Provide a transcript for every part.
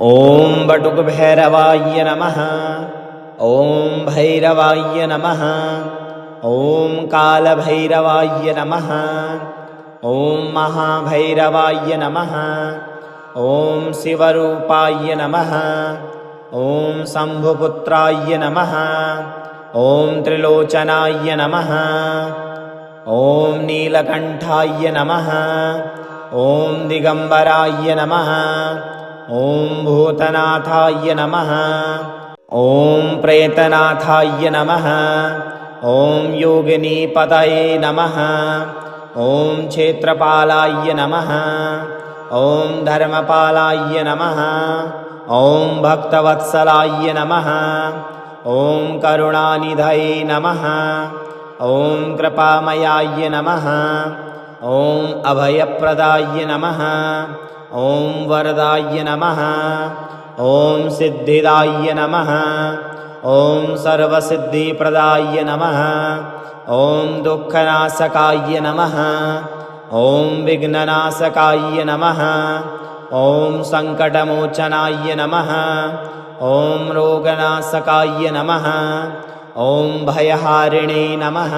ॐ बटुकभैरवाय नमः। ॐ भैरवाय नमः। ॐ कालभैरवाय नमः। ॐ महाभैरवाय नमः। ॐ शिवरूपाय नमः। ॐ शम्भुपुत्राय नमः। ॐ त्रिलोचनाय नमः। ॐ नीलकण्ठाय नमः। ॐ दिगम्बराय नमः। ॐ भूतनाथाय नमः। ॐ प्रेतनाथाय नमः। ॐ योगिनीपतये नमः। ॐ क्षेत्रपालाय नमः। ॐ धर्मपालाय नमः। ॐ भक्तवत्सलाय नमः। ॐ करुणानिधये नमः। ॐ कृपामयाय नमः। ॐ अभयप्रदाय नमः। ॐ वरदाय नमः। ॐ सिद्धिदाय नमः। ॐ सर्वसिद्धिप्रदाय नमः। ॐ दुःखनाशकाय नमः। ॐ विघ्ननाशकाय नमः। ॐ सङ्कटमोचनाय नमः। ॐ रोगनाशकाय नमः। ॐ भयहारिणे नमः।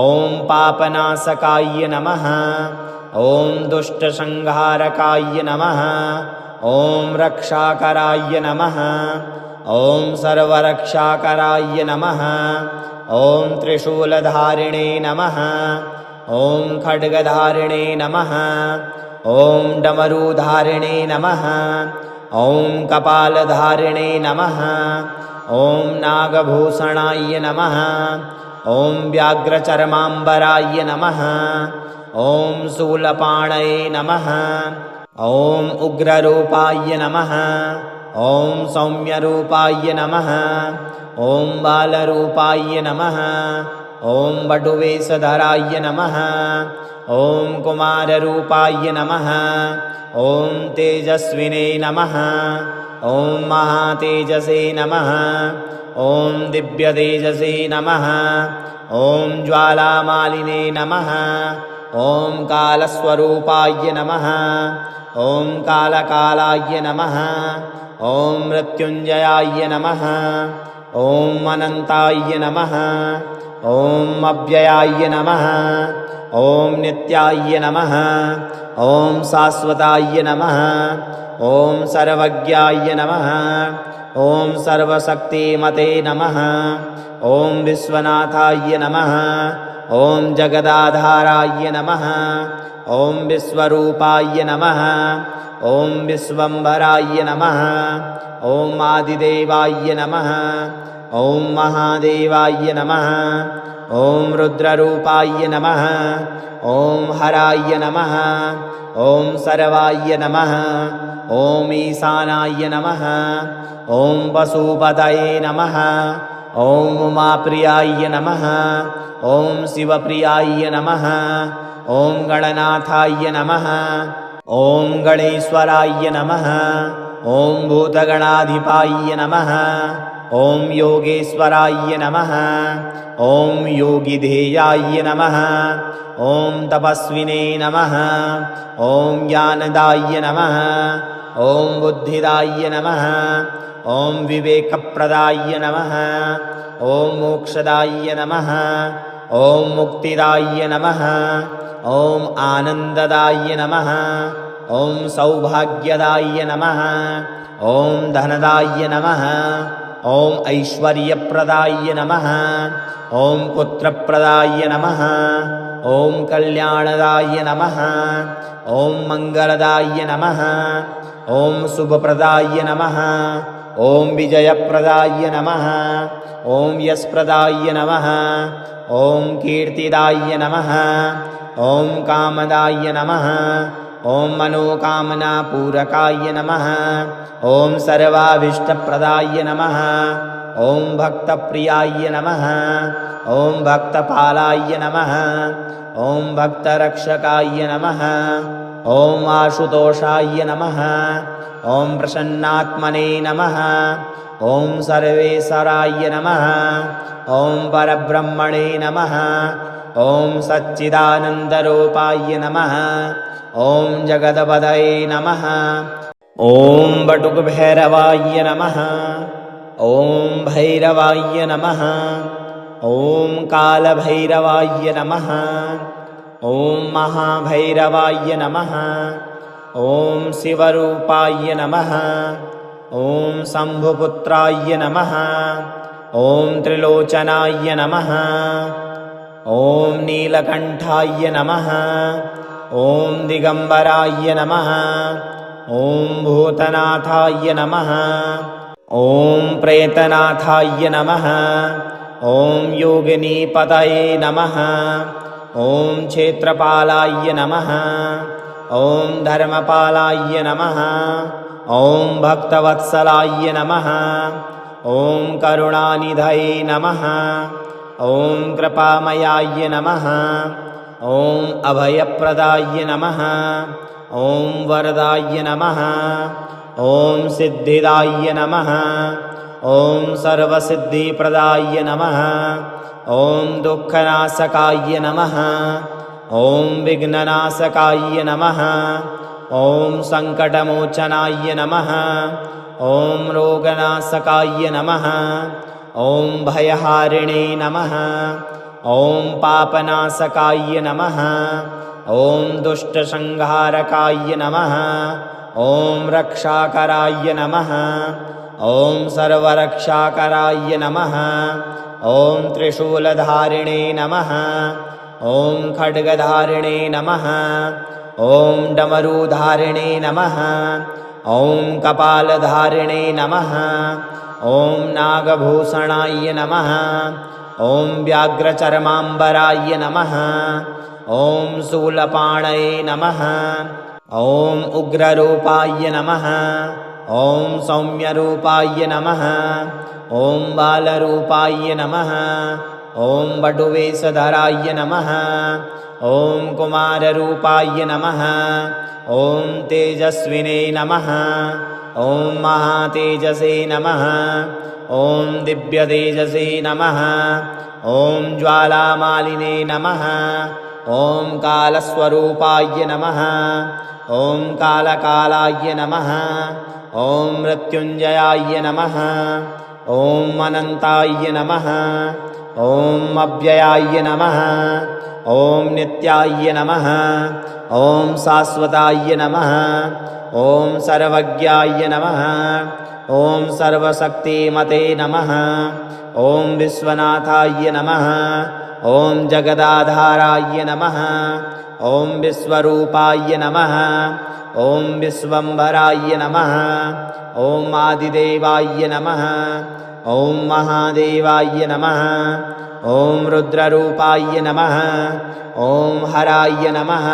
ॐ पापनाशकाय नमः। ॐ दुष्टसंहारकाय नमः। ॐ रक्षाकराय नमः। ॐ सर्वरक्षाकराय नमः। ॐ त्रिशूलधारिणे नमः। ॐ खड्गधारिणे नमः। ॐ डमरूधारिणे नमः। ॐ कपालधारिणे नमः। ॐ नागभूषणाय नमः। ॐ व्याघ्रचर्माम्बराय नमः। ॐ शूलपाणये नमः। ॐ उग्ररूपाय नमः। ॐ सौम्यरूपाय नमः। ॐ बालरूपाय नमः। ॐ बटुवेशधराय नमः। ॐ कुमाररूपाय नमः। ॐ तेजस्विने नमः। ॐ महातेजसे नमः। ॐ दिव्यतेजसे नमः। ॐ ज्वालामालिने नमः। ॐ कालस्वरूपाय नमः। ॐ कालकालाय नमः। ॐ मृत्युञ्जयाय नमः। ॐ अनन्ताय नमः। ॐ अव्ययाय नमः। ॐ नित्याय नमः। ॐ शाश्वताय नमः। ॐ सर्वज्ञाय नमः। ॐ सर्वशक्तिमते नमः। ॐ विश्वनाथाय नमः। ॐ जगदाधाराय नमः। ॐ विश्वरूपाय नमः। ॐ विश्वम्भराय नमः। ॐ आदिदेवाय नमः। ॐ महादेवाय नमः। ॐ रुद्ररूपाय नमः। ॐ हराय नमः। ॐ सर्वाय नमः। ॐ ईशानाय नमः। ॐ पशुपतये नमः। ॐ उमाप्रियाय नमः। ॐ शिवप्रियाय नमः। ॐ गणनाथाय नमः। ॐ गणेश्वराय नमः। ॐ भूतगणाधिपाय नमः। ॐ योगेश्वराय नमः। ॐ योगिधेयाय नमः। ॐ तपस्विने नमः। ॐ ज्ञानदाय नमः। ॐ बुद्धिदाय नमः। ॐ विवेकप्रदाय नमः। ॐ मोक्षदाय नमः। ॐ मुक्तिदाय नमः। ॐ आनन्ददाय नमः। ॐ सौभाग्यदाय नमः। ॐ धनदाय नमः। ॐ ऐश्वर्यप्रदाय नमः। ॐ पुत्रप्रदाय नमः। ॐ कल्याणदाय नमः। ॐ मङ्गलदाय नमः। ॐ शुभप्रदाय नमः। ॐ विजयप्रदाय नमः। ॐ यशप्रदाय नमः। ॐ कीर्तिदाय नमः। ॐ कामदाय नमः। ॐ मनोकामनापूरकाय नमः। ॐ सर्वाभीष्टप्रदाय नमः। ॐ भक्तप्रियाय नमः। ॐ भक्तपालाय नमः। ॐ भक्तरक्षकाय नमः। ॐ आशुतोषाय नमः। ॐ प्रसन्नात्मने नमः। ॐ सर्वेश्वराय नमः। ॐ परब्रह्मणे नमः। ॐ सच्चिदानन्दरूपाय नमः। ॐ जगदपतये नमः। ॐ बटुकभैरवाय नमः। ॐ भैरवाय नमः। ॐ कालभैरवाय नमः। ॐ महाभैरवाय नमः। ॐ शिवरूपाय नमः। ॐ शम्भुपुत्राय नमः। ॐ त्रिलोचनाय नमः। ॐ नीलकण्ठाय नमः। ॐ दिगम्बराय नमः। ॐ भूतनाथाय नमः। ॐ प्रेतनाथाय नमः। ॐ योगिनीपतये नमः। ॐ क्षेत्रपालाय नमः। ॐ धर्मपालाय नमः। ॐ भक्तवत्सलाय नमः। ॐ करुणानिधये नमः। ॐ कृपामयाय नमः। ॐ अभयप्रदाय नमः। ॐ वरदाय नमः। ॐ सिद्धिदाय नमः। ॐ सर्वसिद्धिप्रदाय नमः। ॐ दुःखनाशकाय नमः। ॐ विघ्ननाशकाय नमः। ॐ सङ्कटमोचनाय नमः। ॐ रोगनाशकाय नमः। ॐ भयहारिणे नमः। ॐ पापनाशकाय नमः। ॐ दुष्टसंहारकाय नमः। ॐ रक्षाकराय नमः। ॐ सर्वरक्षाकराय नमः। ॐ त्रिशूलधारिणे नमः। ॐ खड्गधारिणे नमः। ॐ डमरूधारिणे नमः। ॐ कपालधारिणे नमः। ॐ नागभूषणाय नमः। ॐ व्याघ्रचर्माम्बराय नमः। ॐ शूलपाणये नमः। ॐ उग्ररूपाय नमः। ॐ सौम्यरूपाय नमः। ॐ बालरूपाय नमः। ॐ बटुवेशधराय नमः। ॐ कुमाररूपाय नमः। ॐ तेजस्विने नमः। ॐ महातेजसे नमः। ॐ दिव्यतेजसे नमः। ॐ ज्वालामालिने नमः। ॐ कालस्वरूपाय नमः। ॐ कालकालाय नमः। ॐ मृत्युञ्जयाय नमः। ॐ अनन्ताय नमः। ॐ अव्ययाय नमः। ॐ नित्याय नमः। ॐ शाश्वताय नमः। ॐ सर्वज्ञाय नमः। ॐ सर्वशक्तिमते नमः। ॐ विश्वनाथाय नमः। ॐ जगदाधाराय नमः। ॐ विश्वरूपाय नमः। ॐ विश्वम्भराय नमः। ॐ आदिदेवाय नमः। ॐ महादेवाय नमः। ॐ रुद्ररूपाय नमः। ॐ हराय नमः।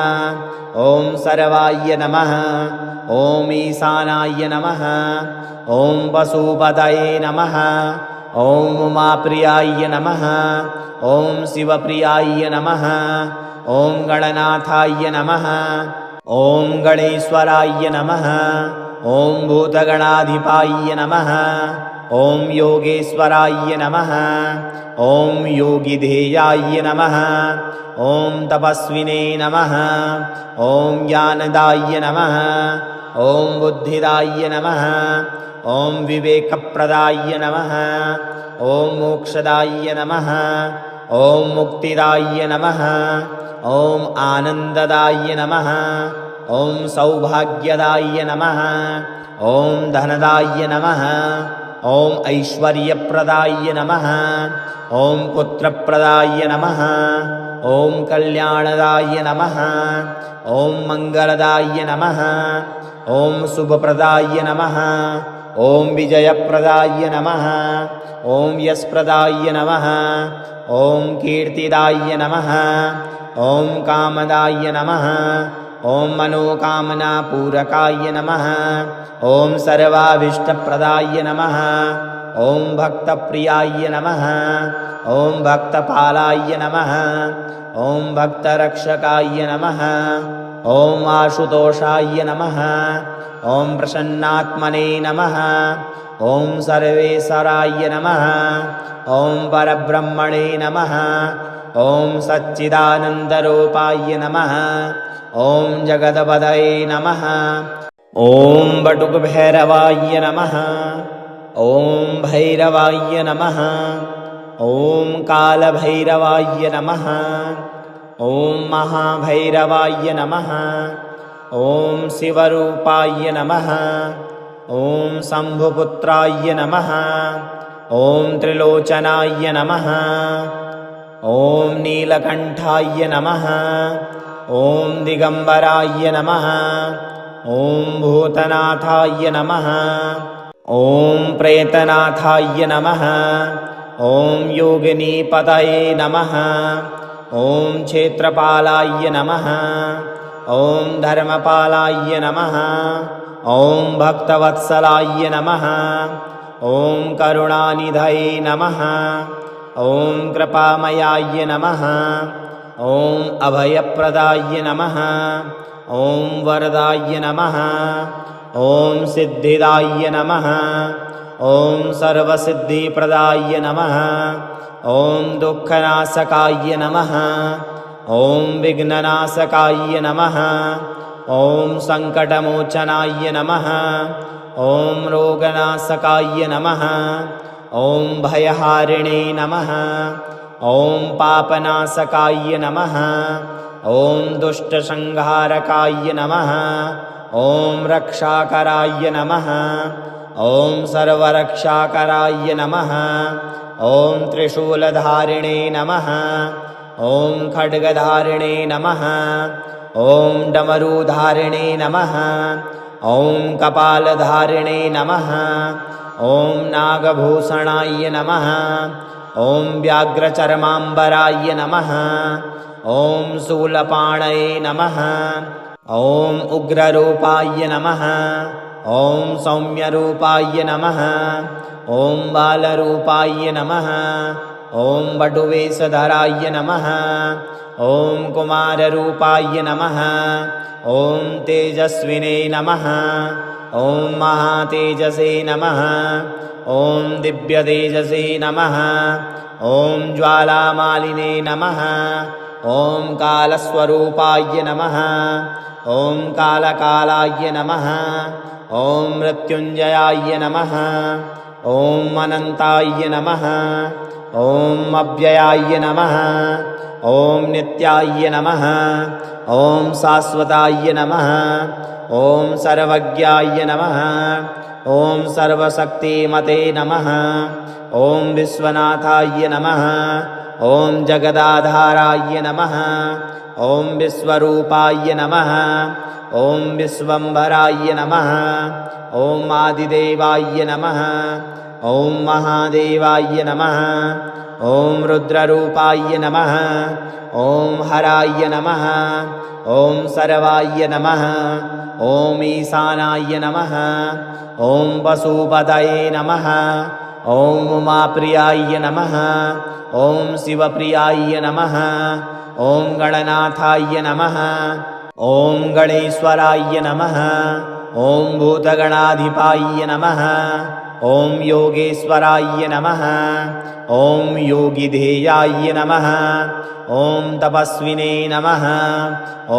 ॐ सर्वाय नमः। ॐ ईशानाय नमः। ॐ पशुपतये नमः। ॐ उमाप्रियाय नमः। ॐ शिवप्रियाय नमः। ॐ गणनाथाय नमः। ॐ गणेश्वराय नमः। ॐ भूतगणाधिपाय नमः। ॐ योगेश्वराय नमः। ॐ योगिधेयाय नमः। ॐ तपस्विने नमः। ॐ ज्ञानदाय नमः। ॐ बुद्धिदाय नमः। ॐ विवेकप्रदाय नमः। ॐ मोक्षदाय नमः। ॐ मुक्तिदाय नमः। ॐ आनन्ददाय नमः। ॐ सौभाग्यदाय नमः। ॐ धनदाय नमः। ॐ ऐश्वर्यप्रदाय नमः। ॐ पुत्रप्रदाय नमः। ॐ कल्याणदाय नमः। ॐ मङ्गलदाय नमः। ॐ शुभप्रदाय नमः। ॐ विजयप्रदाय नमः। ॐ यशप्रदाय नमः। ॐ कीर्तिदाय नमः। ॐ कामदाय नमः। ॐ मनोकामनापूरकाय नमः। ॐ सर्वाभीष्टप्रदाय नमः। ॐ भक्तप्रियाय नमः। ॐ भक्तपालाय नमः। ॐ भक्तरक्षकाय नमः। ॐ आशुतोषाय नमः। ॐ प्रसन्नात्मने नमः। ॐ सर्वेश्वराय नमः। ॐ परब्रह्मणे नमः। ॐ सच्चिदानन्दरूपाय नमः। ॐ जगदपदये नमः। ॐ बटुकभैरवाय नमः। ॐ भैरवाय नमः। ॐ कालभैरवाय नमः। ॐ महाभैरवाय नमः। ॐ शिवरूपाय नमः। ॐ शम्भुपुत्राय नमः। ॐ त्रिलोचनाय नमः। ॐ नीलकण्ठाय नमः। ॐ दिगम्बराय नमः। ॐ भूतनाथाय नमः। ॐ प्रेतनाथाय नमः। ॐ योगिनीपतये नमः। ॐ क्षेत्रपालाय नमः। ॐ धर्मपालाय नमः। ॐ भक्तवत्सलाय नमः। ॐ करुणानिधये नमः। ॐ कृपामयाय नमः। ॐ अभयप्रदाय नमः। ॐ वरदाय नमः। ॐ सिद्धिदाय नमः। ॐ सर्वसिद्धिप्रदाय नमः। ॐ दुःखनाशकाय नमः। ॐ विघ्ननाशकाय नमः। ॐ सङ्कटमोचनाय नमः। ॐ रोगनाशकाय नमः। ॐ भयहारिणे नमः। ॐ पापनाशकाय नमः। ॐ दुष्टसंहारकाय नमः। ॐ रक्षाकराय नमः। ॐ सर्वरक्षाकराय नमः। ॐ त्रिशूलधारिणे नमः। ॐ खड्गधारिणे नमः। ॐ डमरूधारिणे नमः। ॐ कपालधारिणे नमः। ॐ नागभूषणाय नमः। ॐ व्याघ्रचर्माम्बराय नमः। ॐ शूलपाणये नमः। ॐ उग्ररूपाय नमः। ॐ सौम्यरूपाय नमः। ॐ बालरूपाय नमः। ॐ बटुवेशधराय नमः। ॐ कुमाररूपाय नमः। ॐ तेजस्विने नमः। ॐ महातेजसे नमः। ॐ दिव्यतेजसे नमः। ॐ ज्वालामालिने नमः। ॐ कालस्वरूपाय नमः। ॐ कालकालाय नमः। ॐ मृत्युञ्जयाय नमः। ॐ अनन्ताय नमः। ॐ अव्ययाय नमः। ॐ नित्याय नमः। ॐ शाश्वताय नमः। ॐ सर्वज्ञाय नमः। ॐ सर्वशक्तिमते नमः। ॐ विश्वनाथाय नमः। ॐ जगदाधाराय नमः। ॐ विश्वरूपाय नमः। ॐ विश्वम्भराय नमः। ॐ आदिदेवाय नमः। ॐ महादेवाय नमः। ॐ रुद्ररूपाय नमः। ॐ हराय नमः। ॐ सर्वाय नमः। ॐ ईशानाय नमः। ॐ पशुपतये नमः। ॐ उमाप्रियाय नमः। ॐ शिवप्रियाय नमः। ॐ गणनाथाय नमः। ॐ गणेश्वराय नमः। ॐ भूतगणाधिपाय नमः। ॐ योगेश्वराय नमः। ॐ योगिधेयाय नमः। ॐ तपस्विने नमः।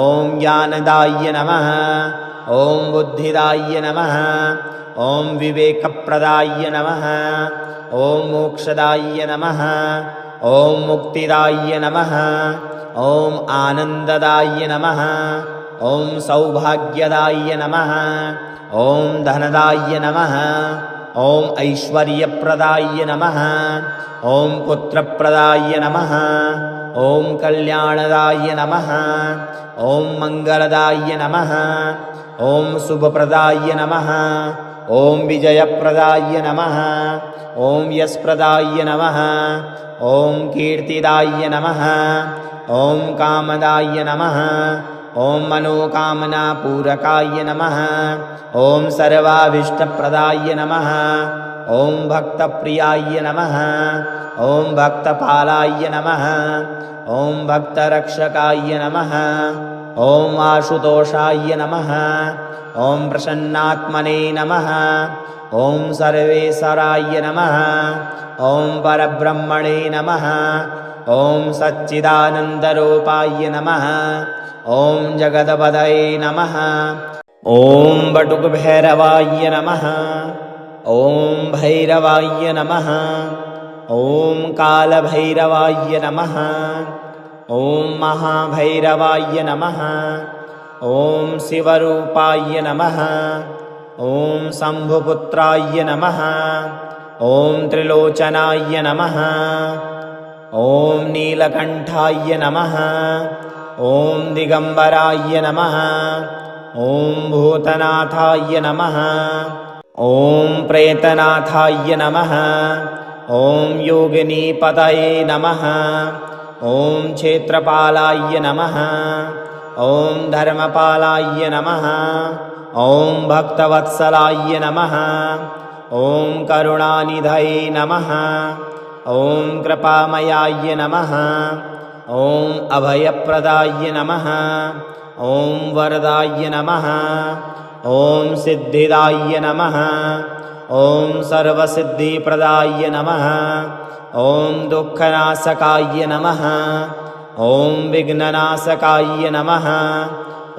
ॐ ज्ञानदाय नमः। ॐ बुद्धिदाय नमः। ॐ विवेकप्रदाय नमः। ॐ मोक्षदाय नमः। ॐ मुक्तिदाय नमः। ॐ आनन्ददाय नमः। ॐ सौभाग्यदाय नमः। ॐ धनदाय नमः। ॐ ऐश्वर्यप्रदाय नमः। ॐ पुत्रप्रदाय नमः। ॐ कल्याणदाय नमः। ॐ मङ्गलदाय नमः। ॐ शुभप्रदाय नमः। ॐ विजयप्रदाय नमः। ॐ यशप्रदाय नमः। ॐ कीर्तिदाय नमः। ॐ कामदाय नमः। ॐ मनोकामनापूरकाय नमः। ॐ सर्वाभीष्टप्रदाय नमः। ॐ भक्तप्रियाय नमः। ॐ भक्तपालाय नमः। ॐ भक्तरक्षकाय नमः। ॐ आशुतोषाय नमः। ॐ प्रसन्नात्मने नमः। ॐ सर्वेश्वराय नमः। ॐ परब्रह्मणे नमः। ॐ सच्चिदानन्दरूपाय नमः। ॐ जगदपदये नमः। ॐ बटुकभैरवाय नमः। ॐ भैरवाय नमः। ॐ कालभैरवाय नमः। ॐ महाभैरवाय नमः। ॐ शिवरूपाय नमः। ॐ शम्भुपुत्राय नमः। ॐ त्रिलोचनाय नमः। ॐ नीलकण्ठाय नमः। ॐ दिगम्बराय नमः। ॐ भूतनाथाय नमः। ॐ प्रेतनाथाय नमः। ॐ योगिनीपतये नमः। ॐ क्षेत्रपालाय नमः। ॐ धर्मपालाय नमः। ॐ भक्तवत्सलाय नमः। ॐ करुणानिधये नमः। ॐ कृपामयाय नमः। ॐ अभयप्रदाय नमः। ॐ वरदाय नमः। ॐ सिद्धिदाय नमः। ॐ सर्वसिद्धिप्रदाय नमः। ॐ दुःखनाशकाय नमः। ॐ विघ्ननाशकाय नमः।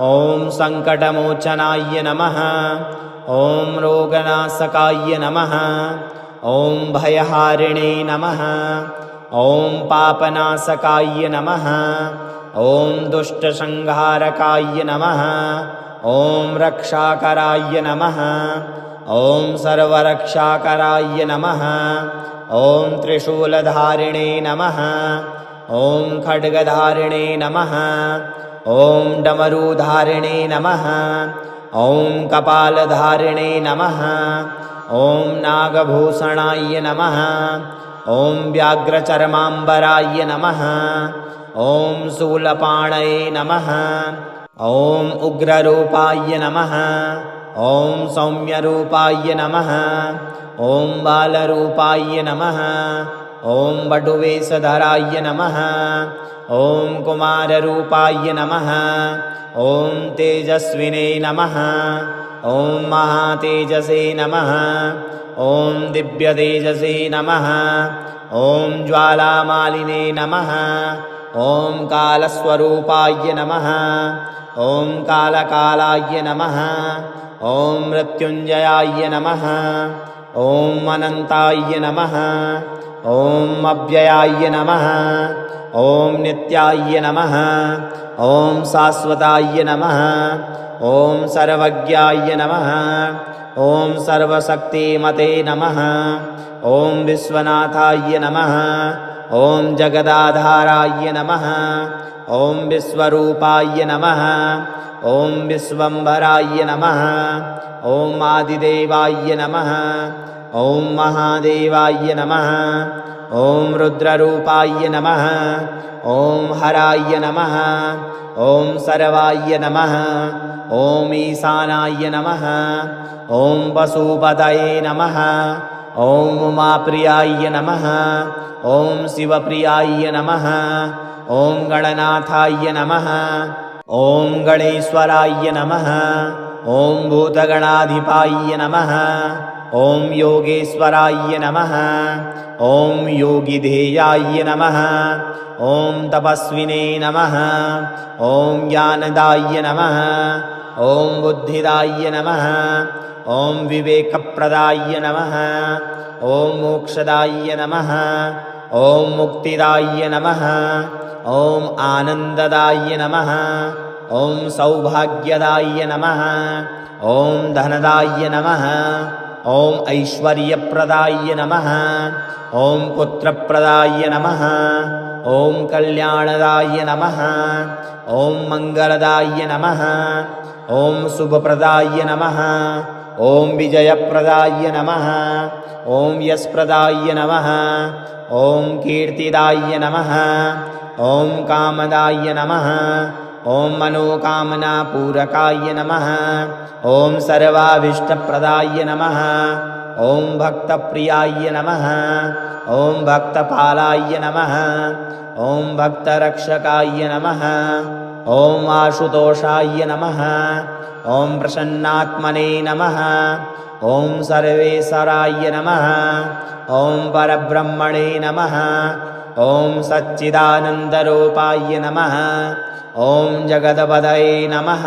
ॐ सङ्कटमोचनाय नमः। ॐ रोगनाशकाय नमः। ॐ भयहारिणे नमः। ॐ पापनाशकाय नमः। ॐ दुष्टसंहारकाय नमः। ॐ रक्षाकराय नमः। ॐ सर्वरक्षाकराय नमः। ॐ त्रिशूलधारिणे नमः। ॐ खड्गधारिणे नमः। ॐ डमरूधारिणे नमः। ॐ कपालधारिणे नमः। ॐ नागभूषणाय नमः। ॐ व्याघ्रचर्माम्बराय नमः। ॐ शूलपाणये नमः। ॐ उग्ररूपाय नमः। ॐ सौम्यरूपाय नमः। ॐ बालरूपाय नमः। ॐ बटुवेशधराय नमः। ॐ कुमाररूपाय नमः। ॐ तेजस्विने नमः। ॐ महातेजसे नमः। ॐ दिव्यतेजसे नमः। ॐ ज्वालामालिने नमः। ॐ कालस्वरूपाय नमः। ॐ कालकालाय नमः। ॐ मृत्युञ्जयाय नमः। ॐ अनन्ताय नमः। ॐ अव्ययाय नमः। ॐ नित्याय नमः। ॐ शाश्वताय नमः। ॐ सर्वज्ञाय नमः। ॐ सर्वशक्तिमते नमः। ॐ विश्वनाथाय नमः। ॐ जगदाधाराय नमः। ॐ विश्वरूपाय नमः। ॐ विश्वम्भराय नमः। ॐ आदिदेवाय नमः। ॐ महादेवाय नमः। ॐ रुद्ररूपाय नमः। ॐ हराय नमः। ॐ सर्वाय नमः। ॐ ईशानाय नमः। ॐ पशुपतये नमः। ॐ उमाप्रियाय नमः। ॐ शिवप्रियाय नमः। ॐ गणनाथाय नमः। ॐ गणेश्वराय नमः। ॐ भूतगणाधिपाय नमः। ॐ योगेश्वराय नमः। ॐ योगिधेयाय नमः। ॐ तपस्विने नमः। ॐ ज्ञानदाय नमः। ॐ बुद्धिदाय नमः। ॐ विवेकप्रदाय नमः। ॐ मोक्षदाय नमः। ॐ मुक्तिदाय नमः। ॐ आनन्ददाय नमः। ॐ सौभाग्यदाय नमः। ॐ धनदाय नमः। ॐ ऐश्वर्यप्रदाय नमः। ॐ पुत्रप्रदाय नमः। ॐ कल्याणदाय नमः। ॐ मङ्गलदाय नमः। ॐ शुभप्रदाय नमः। ॐ विजयप्रदाय नमः। ॐ यशप्रदाय नमः। ॐ कीर्तिदाय नमः। ॐ कामदाय नमः। ॐ मनोकामनापूरकाय नमः। ॐ सर्वाभीष्टप्रदाय नमः। ॐ भक्तप्रियाय नमः। ॐ भक्तपालाय नमः। ॐ भक्तरक्षकाय नमः। ॐ आशुतोषाय नमः। ॐ प्रसन्नात्मने नमः। ॐ सर्वेश्वराय नमः। ॐ परब्रह्मणे नमः। ॐ सच्चिदानन्दरूपाय नमः। ॐ जगदपतये नमः।